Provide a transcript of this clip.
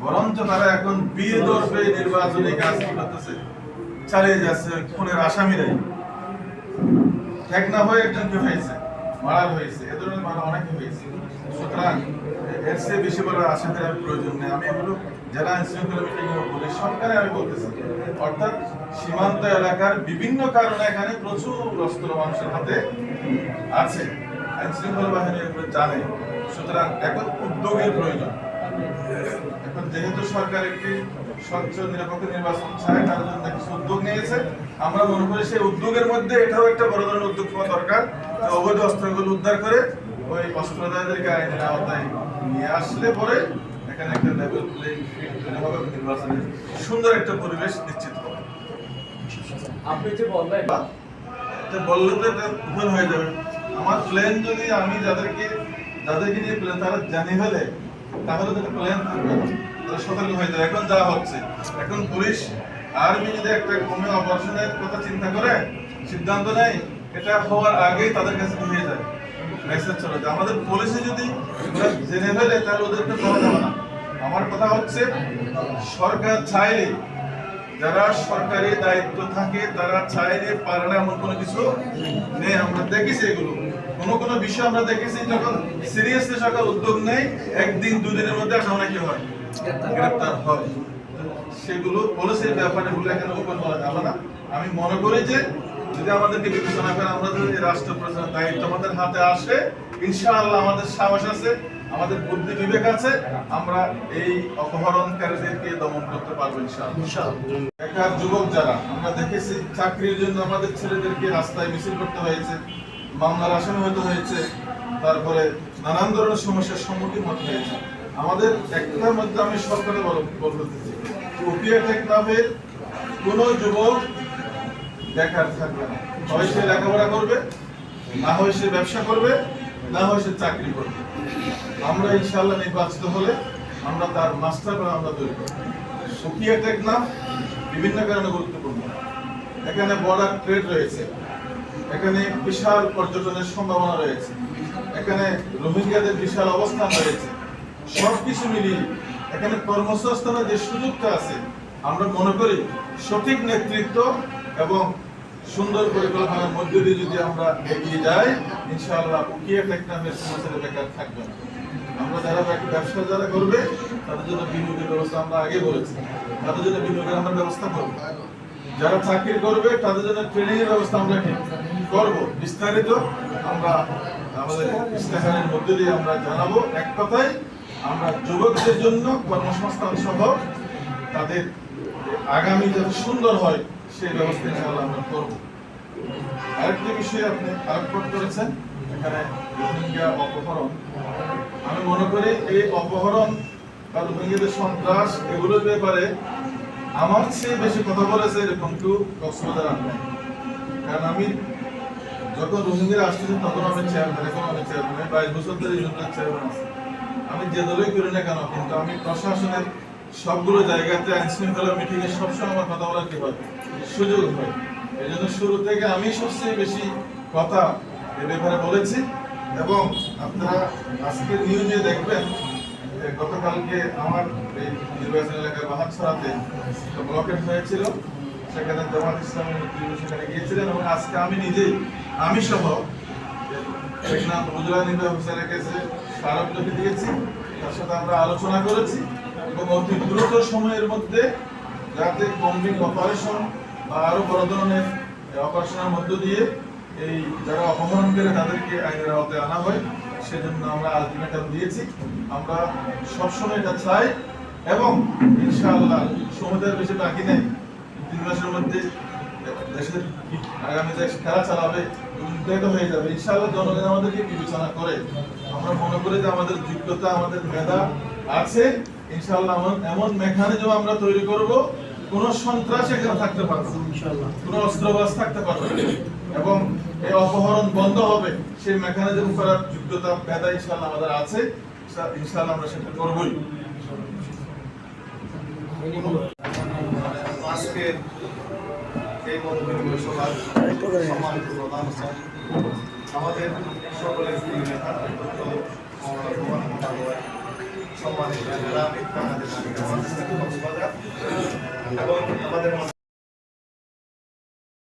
বরঞ্চ তারা এখন বীর দর্পে নির্বাচনী কাজ কি করতেছে, চালিয়ে যাচ্ছে। খুনের আসামিরাই ঠেকনা হয়ে একজনকে হয়েছে, মারা হয়েছে, এ ধরনের মারা অনেকে হয়েছে। সুতরাং এর চেয়ে বেশি বড় আশাদের আর প্রয়োজন নেই। আমি এগুলো যারা আইনশৃঙ্খলা মিটিং বলি সরকারে আমি বলতেছি, অর্থাৎ সীমান্ত এলাকার বিভিন্ন কারণে এখানে প্রচুর অস্ত্র মানুষের হাতে আছে, আইনশৃঙ্খলা বাহিনী এগুলো জানে। সুতরাং এখন উদ্যোগের প্রয়োজন। এখন যেহেতু সরকার একটি স্বচ্ছ নিরপেক্ষ নির্বাচন চায়, তার জন্য কিছু উদ্যোগ নিয়েছে। আমরা মনে করি সেই উদ্যোগের মধ্যে এটাও একটা বড় ধরনের উদ্যোগ হওয়া দরকার, অবৈধ অস্ত্রগুলো উদ্ধার করে ওই অস্ত্রধারীদেরকে আইনের আওতায় নিয়ে আসলে পরে এখানে একটা লেভেল প্লেইং ফিল্ড তৈরি হবে, নির্বাচনের সুন্দর একটা পরিবেশ নিশ্চিত হবে। আপনি যে বললেন বললে তো এটা ভুল হয়ে যাবে। আমার প্ল্যান যদি আমি যাদেরকে নিয়ে প্ল্যান তারা জানিয়ে ফেলে, তাহলে তো প্ল্যান থাকবে না, তারা সতর্ক হয়ে যাবে। এখন যা হচ্ছে, এখন পুলিশ আর্মি যদি একটা কমে অপারেশনের কথা চিন্তা করে সিদ্ধান্ত নেয়, এটা হওয়ার আগেই তাদের কাছে নিয়ে যায়, মেসেজ চলে যায়। আমাদের পুলিশে যদি জেনে ফেলে তাহলে ওদেরকে করা যাবে না। আমার কথা হচ্ছে সরকার চাইলে, যারা সরকারি দায়িত্ব থাকে তারা চাইলে পারে না এমন কোনো কিছু নেই। আমরা দেখেছি এগুলো কোনো বিষয় আমরা দেখেছি যখন সিরিয়াসলি সরকার উদ্যোগ নেই, একদিন দুদিনের মধ্যে আসামি কি হয়, গ্রেপ্তার হয়। সেগুলো পুলিশের ব্যাপারে গুলো এখানে ওপেন করা যাবে না। আমি মনে করি যে যদি আমাদেরকে বিবেচনা করে আমরা যদি রাষ্ট্র প্রশাসনের দায়িত্ব আমাদের হাতে আসে, ইনশাআল্লাহ আমাদের সাহস আছে, আমাদের বুদ্ধি বিবেক আছে, আমরা এই অপহরণকারীদেরকে দমন করতে পারবো ইনশাআল্লাহ। বেকার যুবক যারা, আমরা দেখেছি চাকরির জন্য আমাদের ছেলেদেরকে রাস্তায় মিছিল করতে হয়েছে, মামলার আসামি হতে হয়েছে, তারপরে নানান ধরনের সমস্যার সম্মুখীন হতে হয়েছে। আমাদের একটার মধ্যে আমি সরকারে বলতেছি, উপিয়া টেকনাফের কোনো যুবক বেকার থাকবে না। হয় সে লেখাপড়া করবে, না হয় সে ব্যবসা করবে, না হয় সে চাকরি করবে। আমরা ইনশাআল্লাহ নির্বাচিত হলে আমরা তার মাস্টার প্ল্যান আমরা তৈরি করব। সুকিয়া টেকনাফ বিভিন্ন কারণে গুরুত্বপূর্ণ। এখানে বর্ডার ট্রেড রয়েছে, এখানে বিশাল পর্যটনের সম্ভাবনা রয়েছে, এখানে রোহিঙ্গাদের বিশাল অবস্থান রয়েছে। সবকিছু মিলিয়ে এখানে কর্মসংস্থানের যে সুযোগটা আছে, আমরা মনে করি সঠিক নেতৃত্ব এবং সুন্দর পরিকল্পনার মধ্য দিয়ে যদি আমরা এগিয়ে যাই, ইনশাআল্লাহ উকিয়া টেকনাফের সমস্যাটা বেকার থাকবে না। আমরা যারা ব্যবসা যারা করবে তাদের জন্য বিনিয়োগের ব্যবস্থা আমরা আগে বলেছি, তাদের জন্য বিনিয়োগের আমরা ব্যবস্থা করবো। যারা চাকরি করবে তাদের জন্য ট্রেনিং এর ব্যবস্থা আমরা করব। বিস্তারিত আমরা আমাদের ইস্তেহারের মধ্য দিয়ে আমরা জানাবো। এক কথায় আমরা যুবকদের জন্য কর্মসংস্থান সহ তাদের আগামী যাতে সুন্দর হয় সেই ব্যবস্থা ইনশাআল্লাহ আমরা করব। আরেকটি বিষয়ে আপনি আলোকপাত করেছেন, এখানে রোহিঙ্গা অপহরণ। আমি মনে করি এই অপহরণ বা রোহিঙ্গাদের সন্ত্রাস এগুলোর ব্যাপারে আমার চেয়ে বেশি কথা বলেছে এরকম কেউ কক্সবাজার আসবে। কারণ আমি যখন রোহিঙ্গারা আসতেছি তখন আমি চেয়ারম্যান, এখন আমি চেয়ারম্যান, 22 বছর ধরে ইউনিটের চেয়ারম্যান আছি। আমি যে দলই করি না কেন, কিন্তু আমি প্রশাসনের সবগুলো জায়গাতে আইন শৃঙ্খলা মিটিং এ সবসময় আমার কথা বলার কি হয়, সুযোগ হয়। এই জন্য শুরু থেকে আমি সবচেয়ে বেশি কথা এ ব্যাপারে বলেছি। এবং আপনারা আজকে নিউজে দেখবেন গতকালকে আমার এই নির্বাচন এলাকার বাহাতছড়াতে ব্লকেট হয়েছিল, সেখানে জামাত ইসলামের নেতৃত্ব সেখানে গিয়েছিলেন। এবং আজকে আমি নিজেই, আমি সহ উপজেলা নির্বাহী অফিসারের কাছে স্মারকলিপি দিয়েছি, তার সাথে আমরা আলোচনা করেছি এবং অতি দ্রুত সময়ের মধ্যে যাতে কম্বিং অপারেশন বা আরো বড় ধরনের অপারেশনের মধ্য দিয়ে এই যারা অপহরণ করে তাদেরকে আইনের আওতায় আনা হয়, সেজন্য আমরা আলটিমেটাম দিয়েছি। আমরা সবসময় এটা চাই এবং ইনশাআল্লাহ সমুদ্রের বেশি বাকি নেই। 3 মাসের মধ্যে দেশের আগামী দেশ খেলা চালাবে, নির্ধারিত হয়ে যাবে। ইনশাআল্লাহ জনগণ আমাদেরকে বিবেচনা করে, আমরা মনে করি যে আমাদের যোগ্যতা, আমাদের মেধা আছে। ইনশাআল্লাহ এমন মেকানিজম আমরা তৈরি করব, কোন সন্ত্রাস এখানে থাকতে পারবে না, ইনশাআল্লাহ কোন অস্ত্রবাজ থাকতে পারবে না, এবং এই অপহরণ বন্ধ হবে। সেই মেকানিজম করার যোগ্যতা, মেধা ইনশাআল্লাহ আমাদের আছে। ইনশাআল্লাহ আমরা সেটা করবই। আজকে এই মতবিনিময় সভার সম্মানিত প্রধান আমাদের সকলের সম্মানিত জেলা আমির বাংলাদেশ আমির আমাদের সাথে কক্সবাজার এবং আমাদের